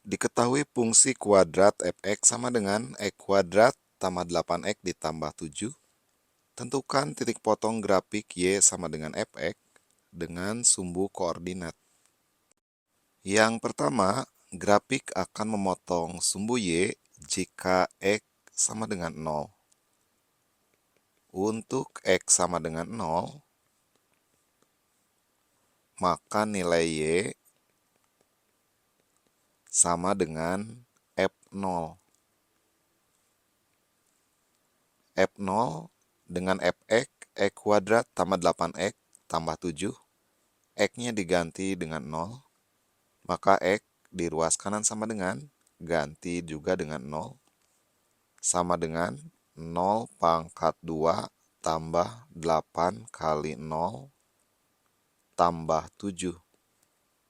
Diketahui fungsi kuadrat fx sama dengan x kuadrat tambah 8x ditambah 7. Tentukan titik potong grafik y sama dengan fx dengan sumbu koordinat. Yang pertama, grafik akan memotong sumbu y jika x sama dengan 0. Untuk x sama dengan 0, maka nilai y sama dengan f0. F0 dengan fx, x kuadrat tambah 8x tambah 7. X-nya diganti dengan 0, maka x di ruas kanan sama dengan, ganti juga dengan 0, sama dengan 0 pangkat 2 tambah 8 kali 0 tambah 7,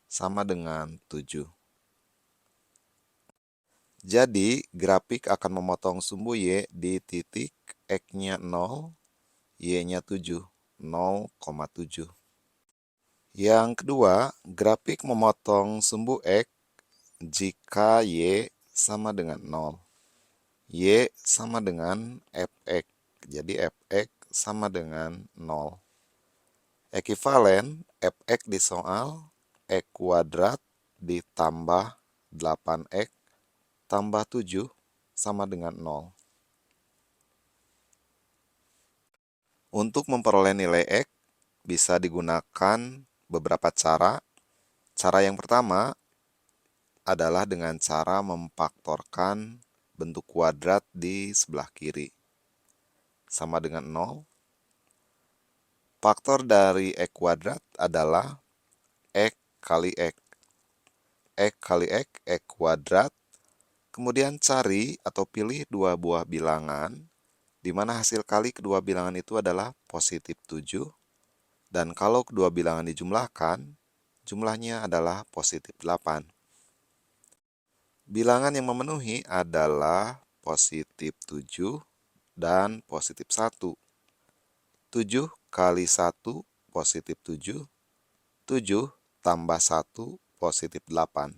sama dengan 7. Jadi, grafik akan memotong sumbu y di titik x-nya 0, y-nya 7, 0,7. Yang kedua, grafik memotong sumbu x jika y sama dengan 0. Y sama dengan fx, jadi fx sama dengan 0. Ekivalen fx di soal x kuadrat ditambah 8x tambah 7 sama dengan 0. Untuk memperoleh nilai x, bisa digunakan beberapa cara. Cara yang pertama adalah dengan cara memfaktorkan bentuk kuadrat di sebelah kiri. Sama dengan 0. Faktor dari x kuadrat adalah x kali x. X kali x, x kuadrat. Kemudian cari atau pilih dua buah bilangan, di mana hasil kali kedua bilangan itu adalah positif 7. Dan kalau kedua bilangan dijumlahkan, jumlahnya adalah positif 8. Bilangan yang memenuhi adalah positif 7 dan positif 1. 7 kali 1 positif 7. 7 tambah 1 positif 8.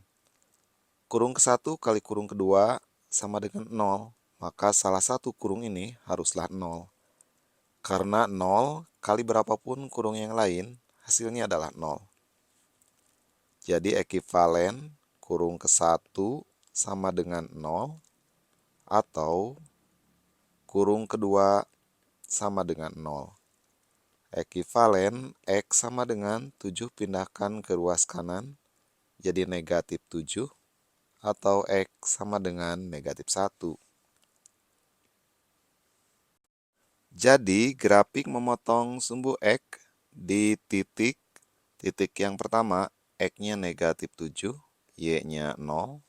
Kurung ke-1 kali kurung kedua sama dengan 0. Maka salah satu kurung ini haruslah 0. Karena 0 kali berapapun kurung yang lain, hasilnya adalah 0. Jadi ekivalen kurung ke-1 sama dengan 0, atau kurung kedua sama dengan 0. Ekivalen x sama dengan 7 pindahkan ke ruas kanan, jadi negatif 7, atau x sama dengan negatif 1. Jadi, grafik memotong sumbu x di titik yang pertama, x-nya negatif 7, y-nya 0,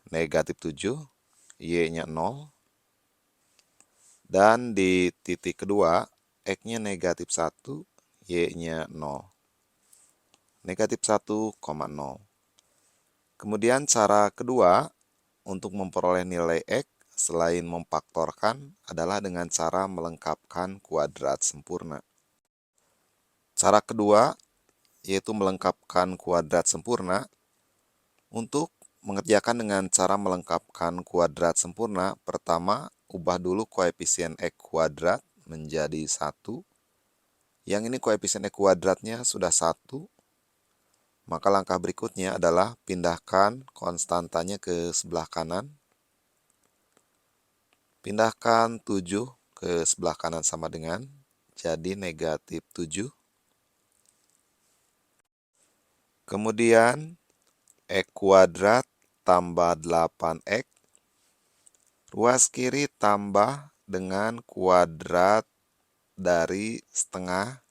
negatif 7, y-nya 0, dan di titik kedua, x-nya negatif 1, y-nya 0, negatif 1,0. Kemudian cara kedua untuk memperoleh nilai x selain memfaktorkan adalah dengan cara melengkapkan kuadrat sempurna. Cara kedua yaitu melengkapkan kuadrat sempurna. Untuk mengerjakan dengan cara melengkapkan kuadrat sempurna, pertama ubah dulu koefisien x kuadrat menjadi 1. Yang ini koefisien x kuadratnya sudah 1. Maka langkah berikutnya adalah pindahkan konstantanya ke sebelah kanan. Pindahkan 7 ke sebelah kanan sama dengan, jadi negatif 7. Kemudian x kuadrat tambah 8x. Ruas kiri tambah dengan kuadrat dari setengah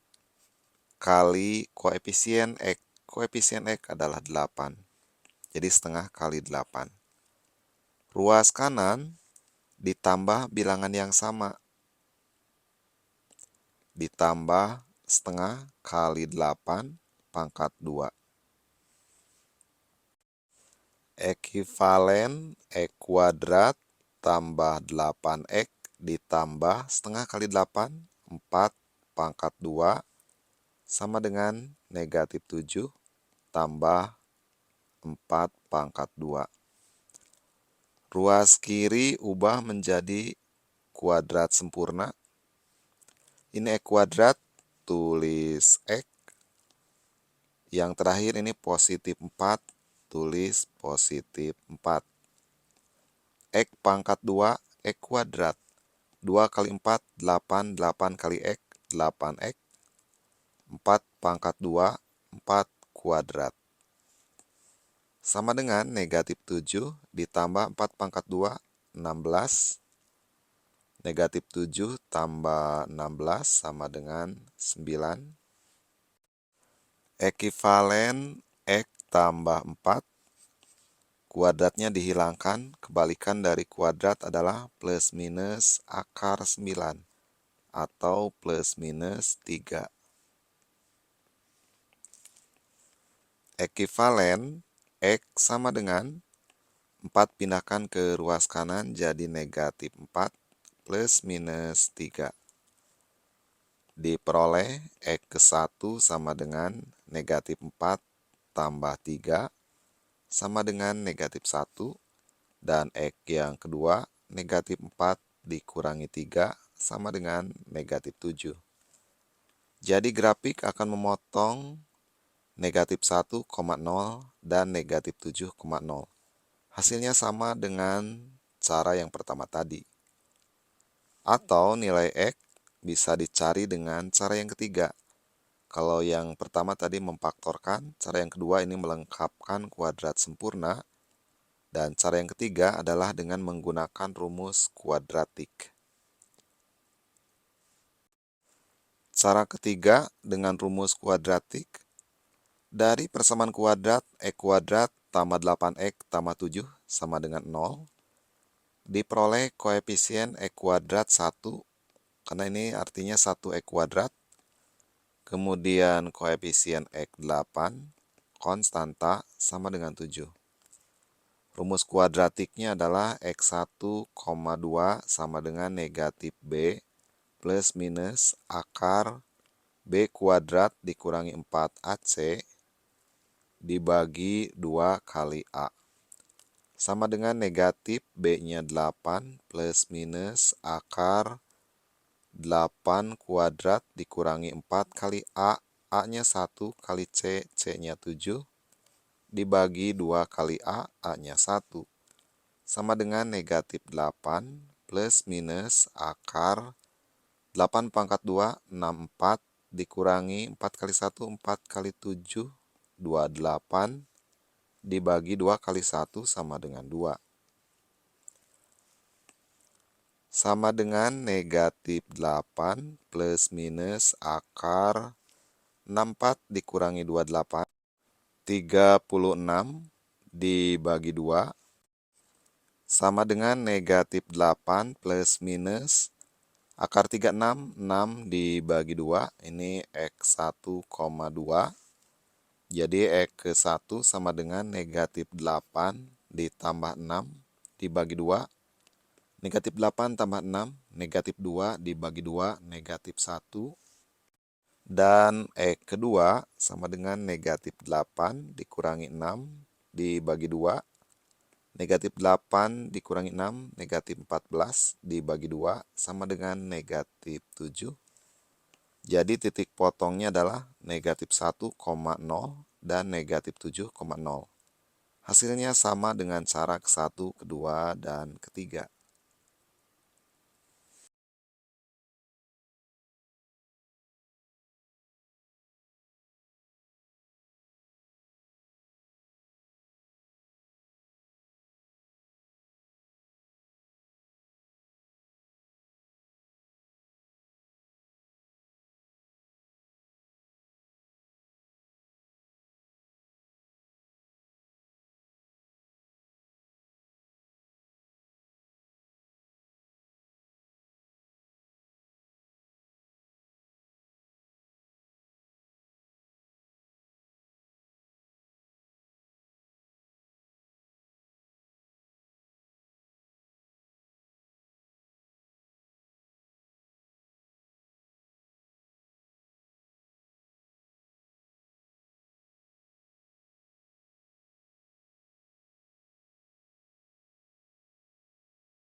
kali koefisien x. Koefisien x adalah 8. Jadi setengah kali 8. Ruas kanan ditambah bilangan yang sama. Ditambah setengah kali 8 pangkat 2. Ekivalen x kuadrat tambah 8x ditambah setengah kali 8, 4 pangkat 2, sama dengan negatif 7 tambah 4 pangkat 2. Ruas kiri ubah menjadi kuadrat sempurna. Ini X kuadrat, tulis X. Yang terakhir ini positif 4, tulis positif 4. X pangkat 2, X kuadrat. 2 kali 4, 8. 8 kali X, 8X. 4 pangkat 2, 4 kuadrat. Sama dengan negatif 7 ditambah 4 pangkat 2, 16. Negatif 7 tambah 16 sama dengan 9. Ekivalen X tambah 4. Kuadratnya dihilangkan, kebalikan dari kuadrat adalah plus minus akar 9 atau plus minus 3. Ekivalen X sama dengan 4 pindahkan ke ruas kanan jadi negatif 4 plus minus 3. Diperoleh X ke 1 sama dengan negatif 4 tambah 3 sama dengan negatif 1. Dan X yang kedua negatif 4 dikurangi 3 sama dengan negatif 7. Jadi grafik akan memotong negatif 1,0 dan negatif 7,0. Hasilnya sama dengan cara yang pertama tadi. Atau nilai X bisa dicari dengan cara yang ketiga. Kalau yang pertama tadi memfaktorkan, cara yang kedua ini melengkapkan kuadrat sempurna. Dan cara yang ketiga adalah dengan menggunakan rumus kuadratik. Cara ketiga dengan rumus kuadratik. Dari persamaan kuadrat X kuadrat tambah 8X tambah 7 sama dengan 0. Diperoleh koefisien X kuadrat 1, karena ini artinya 1X kuadrat. Kemudian koefisien X 8, konstanta sama dengan 7. Rumus kuadratiknya adalah X1,2 sama dengan negatif B plus minus akar B kuadrat dikurangi 4AC dibagi 2 kali A. Sama dengan negatif B-nya 8 plus minus akar 8 kuadrat dikurangi 4 kali A. A-nya 1 kali C, C-nya 7 dibagi 2 kali A, A-nya 1. Sama dengan negatif 8 plus minus akar 8 pangkat 2, 64 dikurangi 4 kali 1, 4 kali 7, 28 dibagi 2 kali 1 sama dengan 2. Sama dengan negatif 8 plus minus akar 64 dikurangi 28, 36 dibagi 2 sama dengan negatif 8 plus minus akar 36, 6 dibagi 2, ini X1,2. Jadi X ke 1 sama dengan negatif 8 ditambah 6 dibagi 2. Negatif 8 tambah 6, negatif 2 dibagi 2, negatif 1. Dan X kedua sama dengan negatif 8 dikurangi 6 dibagi 2. Negatif 8 dikurangi 6, negatif 14 dibagi 2 sama dengan negatif 7. Jadi titik potongnya adalah negatif 1,0 dan negatif 7,0. Hasilnya sama dengan cara ke-1, kedua, dan ketiga.